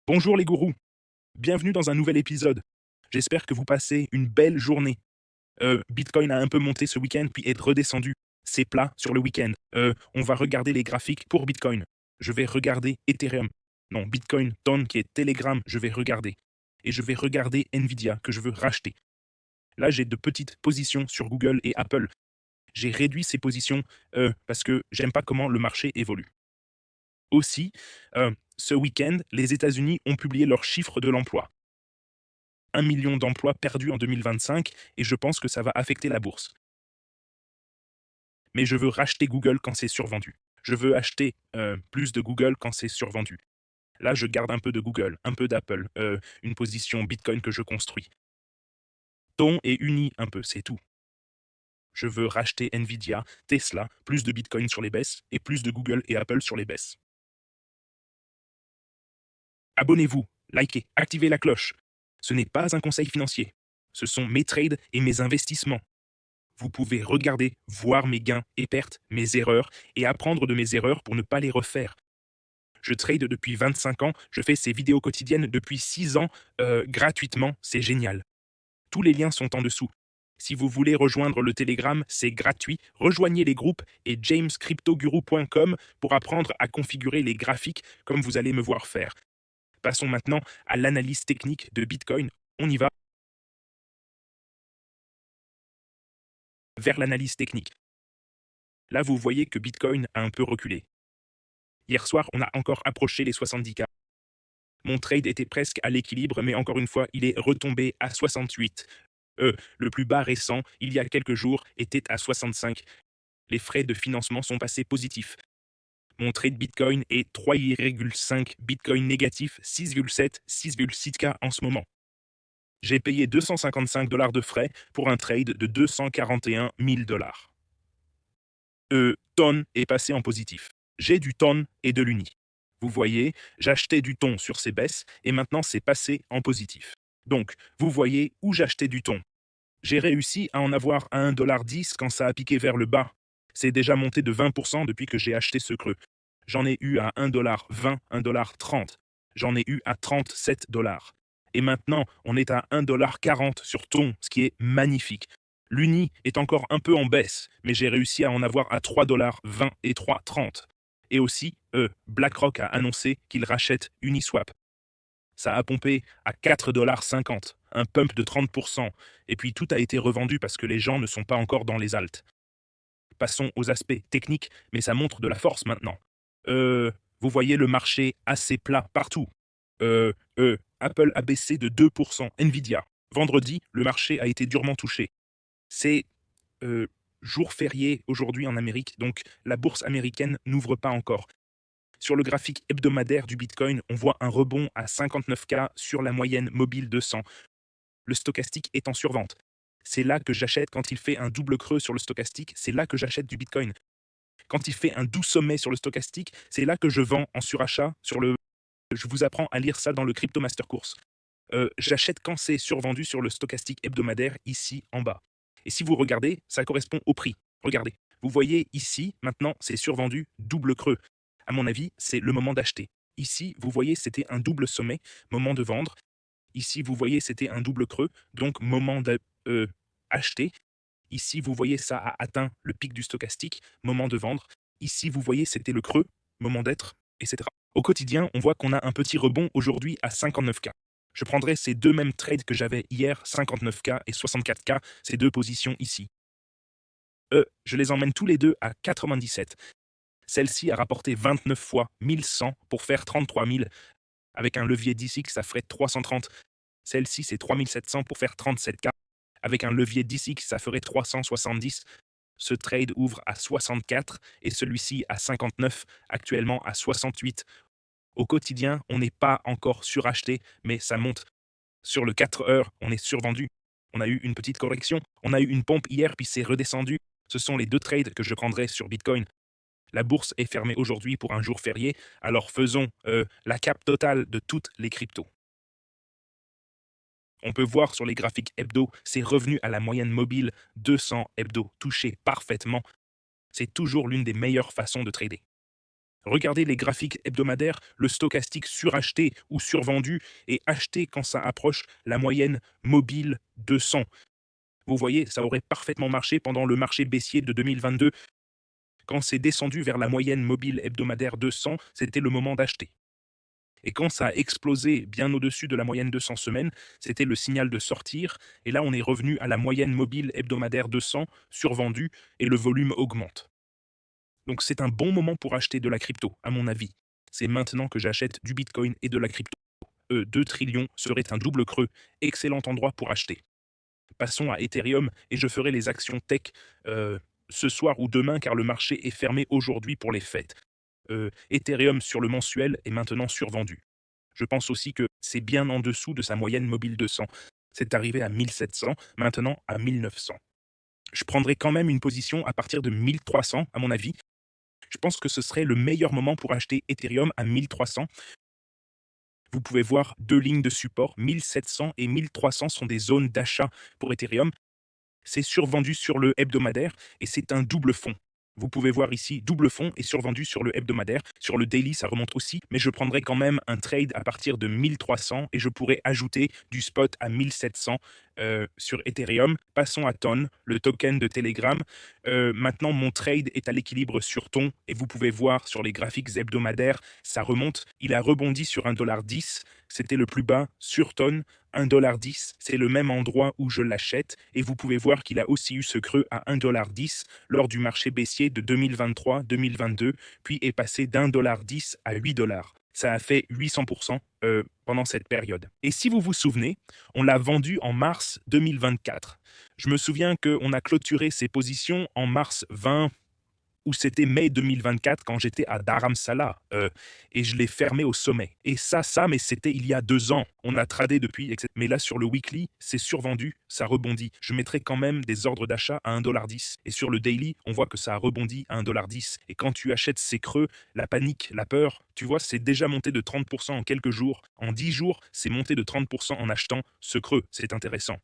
Bonjour les gourous, bienvenue dans un nouvel épisode. J'espère que vous passez une belle journée. Bitcoin a un peu monté ce week-end puis est redescendu. C'est plat sur le week-end. On va regarder les graphiques pour Bitcoin. Je vais regarder Ethereum. Non, Bitcoin, Ton qui est Telegram, je vais regarder. Et je vais regarder Nvidia que je veux racheter. Là, j'ai de petites positions sur Google et Apple. J'ai réduit ces positions parce que j'aime pas comment le marché évolue. Aussi, ce week-end, les États-Unis ont publié leurs chiffres de l'emploi. 1 million d'emplois perdus en 2025 et je pense que ça va affecter la bourse. Mais je veux racheter Google quand c'est survendu. Je veux acheter plus de Google quand c'est survendu. Là, je garde un peu de Google, un peu d'Apple, une position Bitcoin que je construis. Ton est uni un peu, c'est tout. Je veux racheter Nvidia, Tesla, plus de Bitcoin sur les baisses et plus de Google et Apple sur les baisses. Abonnez-vous, likez, activez la cloche. Ce n'est pas un conseil financier. Ce sont mes trades et mes investissements. Vous pouvez regarder, voir mes gains et pertes, mes erreurs, et apprendre de mes erreurs pour ne pas les refaire. Je trade depuis 25 ans, je fais ces vidéos quotidiennes depuis 6 ans, gratuitement, c'est génial. Tous les liens sont en dessous. Si vous voulez rejoindre le Telegram, c'est gratuit. Rejoignez les groupes et jamescryptoguru.com pour apprendre à configurer les graphiques comme vous allez me voir faire. Passons maintenant à l'analyse technique de Bitcoin. On y va vers l'analyse technique. Là, vous voyez que Bitcoin a un peu reculé. Hier soir, on a encore approché les 70K. Mon trade était presque à l'équilibre, mais encore une fois, il est retombé à 68. Le plus bas récent, il y a quelques jours, était à 65. Les frais de financement sont passés positifs. Mon trade Bitcoin est 3,5 Bitcoin négatif, 6,7, 6,6K en ce moment. J'ai payé 255 dollars de frais pour un trade de 241 000 dollars. Ton est passé en positif. J'ai du ton et de l'uni. Vous voyez, j'achetais du thon sur ces baisses et maintenant c'est passé en positif. Donc, vous voyez où j'achetais du thon. J'ai réussi à en avoir à 1,10$ quand ça a piqué vers le bas. C'est déjà monté de 20% depuis que j'ai acheté ce creux. J'en ai eu à 1,20$, 1,30$. J'en ai eu à 37 dollars. Et maintenant, on est à 1,40$ sur thon, ce qui est magnifique. L'Uni est encore un peu en baisse, mais j'ai réussi à en avoir à 3,20$ et 3,30$. Et aussi, BlackRock a annoncé qu'il rachète Uniswap. Ça a pompé à 4,50$, un pump de 30%. Et puis tout a été revendu parce que les gens ne sont pas encore dans les alts. Passons aux aspects techniques, mais ça montre de la force maintenant. Vous voyez le marché assez plat partout. Apple a baissé de 2%, Nvidia. Vendredi, le marché a été durement touché. C'est jour férié aujourd'hui en Amérique, donc la bourse américaine n'ouvre pas encore. Sur le graphique hebdomadaire du Bitcoin, on voit un rebond à 59K sur la moyenne mobile 200. Le stochastique est en survente. C'est là que j'achète quand il fait un double creux sur le stochastique, c'est là que j'achète du Bitcoin. Quand il fait un doux sommet sur le stochastique, c'est là que je vends en surachat sur le... Je vous apprends à lire ça dans le Crypto Master Course. J'achète quand c'est survendu sur le stochastique hebdomadaire ici en bas. Et si vous regardez, ça correspond au prix. Regardez. Vous voyez ici, maintenant, c'est survendu double creux. À mon avis, c'est le moment d'acheter. Ici, vous voyez, c'était un double sommet, moment de vendre. Ici, vous voyez, c'était un double creux, donc moment d'acheter. Ici, vous voyez, ça a atteint le pic du stochastique, moment de vendre. Ici, vous voyez, c'était le creux, moment d'être, etc. Au quotidien, on voit qu'on a un petit rebond aujourd'hui à 59K. Je prendrai ces deux mêmes trades que j'avais hier, 59K et 64K, ces deux positions ici. Je les emmène tous les deux à 97. Celle-ci a rapporté 29 fois 1100 pour faire 33 000. Avec un levier d'ici, ça ferait 330. Celle-ci, c'est 3700 pour faire 37K. Avec un levier d'ici, ça ferait 370. Ce trade ouvre à 64 et celui-ci à 59, actuellement à 68. Au quotidien, on n'est pas encore suracheté, mais ça monte. Sur le 4 heures, on est survendu. On a eu une petite correction. On a eu une pompe hier, puis c'est redescendu. Ce sont les deux trades que je prendrai sur Bitcoin. La bourse est fermée aujourd'hui pour un jour férié, alors faisons la cap totale de toutes les cryptos. On peut voir sur les graphiques hebdo, c'est revenu à la moyenne mobile 200 hebdo, touché parfaitement. C'est toujours l'une des meilleures façons de trader. Regardez les graphiques hebdomadaires, le stochastique suracheté ou survendu et acheté quand ça approche la moyenne mobile 200. Vous voyez, ça aurait parfaitement marché pendant le marché baissier de 2022. Quand c'est descendu vers la moyenne mobile hebdomadaire 200, c'était le moment d'acheter. Et quand ça a explosé bien au-dessus de la moyenne 200 semaines, c'était le signal de sortir. Et là, on est revenu à la moyenne mobile hebdomadaire 200, survendu, et le volume augmente. Donc c'est un bon moment pour acheter de la crypto, à mon avis. C'est maintenant que j'achète du Bitcoin et de la crypto. 2 trillions serait un double creux, excellent endroit pour acheter. Passons à Ethereum et je ferai les actions tech ce soir ou demain car le marché est fermé aujourd'hui pour les fêtes. Ethereum sur le mensuel est maintenant survendu. Je pense aussi que c'est bien en dessous de sa moyenne mobile 200. C'est arrivé à 1700, maintenant à 1900. Je prendrai quand même une position à partir de 1300 à mon avis. Je pense que ce serait le meilleur moment pour acheter Ethereum à 1300. Vous pouvez voir 2 lignes de support, 1700 et 1300 sont des zones d'achat pour Ethereum. C'est survendu sur le hebdomadaire et c'est un double fond. Vous pouvez voir ici double fond et survendu sur le hebdomadaire. Sur le daily, ça remonte aussi, mais je prendrai quand même un trade à partir de 1300 et je pourrais ajouter du spot à 1700 sur Ethereum. Passons à Ton, le token de Telegram. Maintenant, mon trade est à l'équilibre sur Ton et vous pouvez voir sur les graphiques hebdomadaires, ça remonte. Il a rebondi sur 1,10 $. C'était le plus bas sur Ton. 1,10 $, c'est le même endroit où je l'achète et vous pouvez voir qu'il a aussi eu ce creux à 1,10 $ lors du marché baissier de 2023-2022, puis est passé d'1,10 $ à 8 $. Ça a fait 800% pendant cette période. Et si vous vous souvenez, on l'a vendu en mars 2024. Je me souviens qu'on a clôturé ces positions en mars 20, ou c'était mai 2024 quand j'étais à Dharamsala et je l'ai fermé au sommet. Et ça, mais c'était il y a 2 ans. On a tradé depuis, etc. Mais là, sur le weekly, c'est survendu, ça rebondit. Je mettrai quand même des ordres d'achat à 1,10 $. Et sur le daily, on voit que ça a rebondi à 1,10 $. Et quand tu achètes ces creux, la panique, la peur, tu vois, c'est déjà monté de 30% en quelques jours. En 10 jours, c'est monté de 30% en achetant ce creux. C'est intéressant.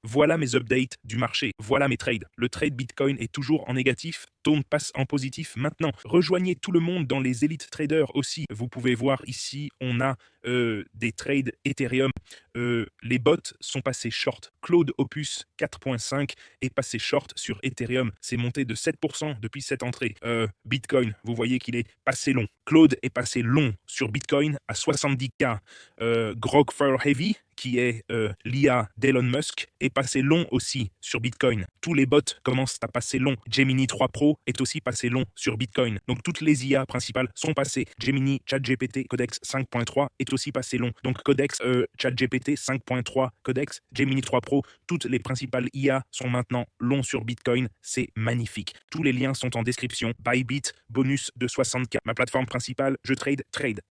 Voilà mes updates du marché. Voilà mes trades. Le trade Bitcoin est toujours en négatif. Tone passe en positif maintenant. Rejoignez tout le monde dans les Elite Traders aussi. Vous pouvez voir ici, on a des trades Ethereum. Les bots sont passés short. Claude Opus 4.5 est passé short sur Ethereum. C'est monté de 7% depuis cette entrée. Bitcoin, vous voyez qu'il est passé long. Claude est passé long sur Bitcoin à 70K. Grog for Heavy, qui est l'IA d'Elon Musk, est passé long aussi sur Bitcoin. Tous les bots commencent à passer long. Gemini 3 Pro est aussi passé long sur Bitcoin. Donc toutes les IA principales sont passées. Gemini, ChatGPT, Codex 5.3 est aussi passé long. Donc Codex, ChatGPT 5.3, Codex, Gemini 3 Pro, toutes les principales IA sont maintenant longs sur Bitcoin. C'est magnifique. Tous les liens sont en description. Bybit, bonus de 60K. Ma plateforme principale, je trade,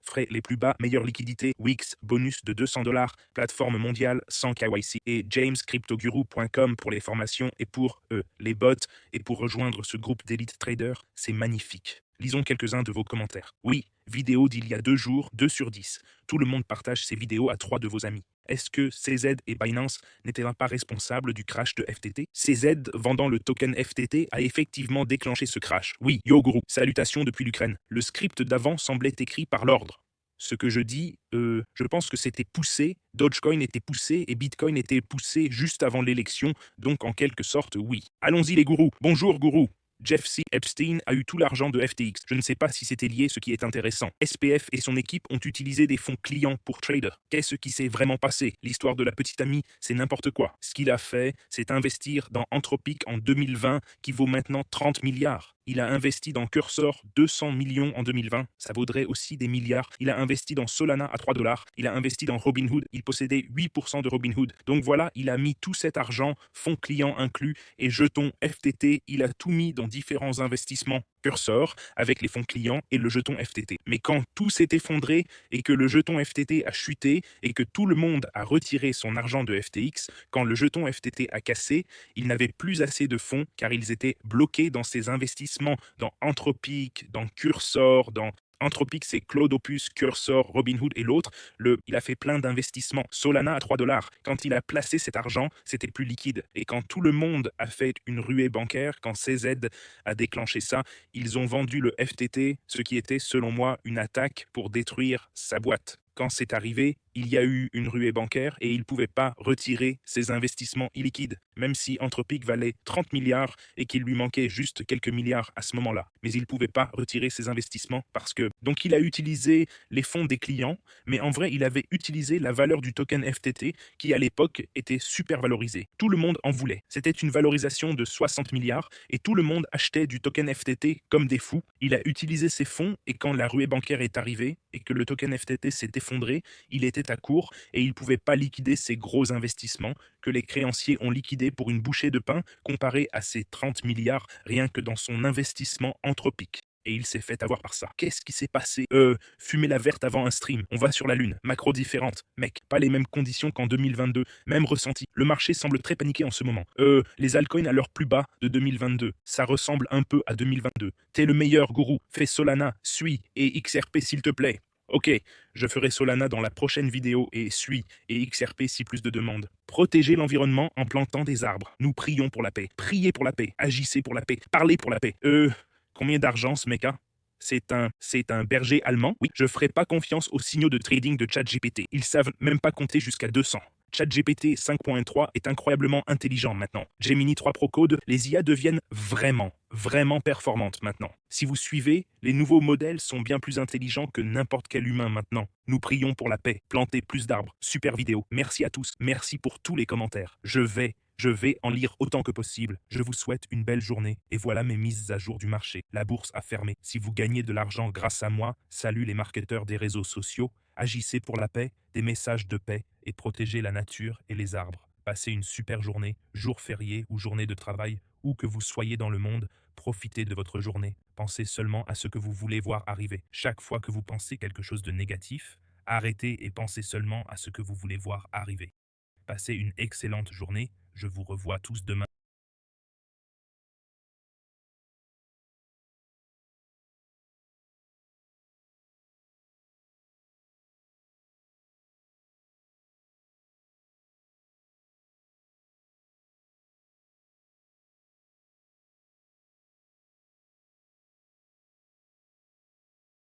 frais les plus bas, meilleure liquidité, Wix, bonus de 200 $, plateforme mondiale sans KYC et jamescryptoguru.com pour les formations et pour les bots et pour rejoindre ce groupe d'élite traders. C'est magnifique. Lisons quelques-uns de vos commentaires. Oui, vidéo d'il y a 2 jours, 2 sur 10. Tout le monde partage ces vidéos à 3 de vos amis. Est-ce que CZ et Binance n'étaient pas responsables du crash de FTT? CZ, vendant le token FTT, a effectivement déclenché ce crash. Oui, Yoguru, salutations depuis l'Ukraine. Le script d'avant semblait écrit par l'ordre. Ce que je dis, je pense que c'était poussé, Dogecoin était poussé et Bitcoin était poussé juste avant l'élection, donc en quelque sorte, oui. Allons-y les gourous. Bonjour gourou. Jeff C. Epstein a eu tout l'argent de FTX. Je ne sais pas si c'était lié, ce qui est intéressant. SPF et son équipe ont utilisé des fonds clients pour trader. Qu'est-ce qui s'est vraiment passé? L'histoire de la petite amie, c'est n'importe quoi. Ce qu'il a fait, c'est investir dans Anthropic en 2020, qui vaut maintenant 30 milliards. Il a investi dans Cursor 200 millions en 2020, ça vaudrait aussi des milliards. Il a investi dans Solana à 3 $. Il a investi dans Robinhood, il possédait 8% de Robinhood. Donc voilà, il a mis tout cet argent, fonds clients inclus, et jetons FTT, il a tout mis dans différents investissements. Cursor avec les fonds clients et le jeton FTT. Mais quand tout s'est effondré et que le jeton FTT a chuté et que tout le monde a retiré son argent de FTX, quand le jeton FTT a cassé, il n'avait plus assez de fonds car ils étaient bloqués dans ces investissements, dans Anthropic, dans Cursor, dans Anthropic, c'est Claude Opus, Cursor, Robinhood et l'autre. Il a fait plein d'investissements. Solana à 3 dollars. Quand il a placé cet argent, c'était plus liquide. Et quand tout le monde a fait une ruée bancaire, quand CZ a déclenché ça, ils ont vendu le FTT, ce qui était, selon moi, une attaque pour détruire sa boîte. Quand c'est arrivé, il y a eu une ruée bancaire et il ne pouvait pas retirer ses investissements illiquides, même si Anthropic valait 30 milliards et qu'il lui manquait juste quelques milliards à ce moment-là. Mais il ne pouvait pas retirer ses investissements parce que... Donc il a utilisé les fonds des clients, mais en vrai, il avait utilisé la valeur du token FTT qui, à l'époque, était super valorisé. Tout le monde en voulait. C'était une valorisation de 60 milliards et tout le monde achetait du token FTT comme des fous. Il a utilisé ces fonds et quand la ruée bancaire est arrivée et que le token FTT s'est effondré, il était à court et il ne pouvait pas liquider ses gros investissements que les créanciers ont liquidés pour une bouchée de pain comparé à ses 30 milliards rien que dans son investissement Anthropic. Et il s'est fait avoir par ça. Qu'est-ce qui s'est passé? Fumer la verte avant un stream. On va sur la Lune. Macro différente. Mec, pas les mêmes conditions qu'en 2022. Même ressenti. Le marché semble très paniqué en ce moment. Les altcoins à leur plus bas de 2022. Ça ressemble un peu à 2022. T'es le meilleur, gourou. Fais Solana, suis et XRP s'il te plaît. Ok, je ferai Solana dans la prochaine vidéo et suis et XRP si plus de demandes. Protégez l'environnement en plantant des arbres. Nous prions pour la paix. Priez pour la paix. Agissez pour la paix. Parlez pour la paix. Combien d'argent ce mec a? C'est un berger allemand. Oui, je ferai pas confiance aux signaux de trading de ChatGPT. Ils savent même pas compter jusqu'à 200. ChatGPT 5.3 est incroyablement intelligent maintenant. Gemini 3 Pro Code, les IA deviennent vraiment performantes maintenant. Si vous suivez, les nouveaux modèles sont bien plus intelligents que n'importe quel humain maintenant. Nous prions pour la paix, planter plus d'arbres. Super vidéo. Merci à tous. Merci pour tous les commentaires. Je vais en lire autant que possible. Je vous souhaite une belle journée. Et voilà mes mises à jour du marché. La bourse a fermé. Si vous gagnez de l'argent grâce à moi, salut les marketeurs des réseaux sociaux. Agissez pour la paix, des messages de paix et protégez la nature et les arbres. Passez une super journée, jour férié ou journée de travail, où que vous soyez dans le monde, profitez de votre journée. Pensez seulement à ce que vous voulez voir arriver. Chaque fois que vous pensez quelque chose de négatif, arrêtez et pensez seulement à ce que vous voulez voir arriver. Passez une excellente journée. Je vous revois tous demain.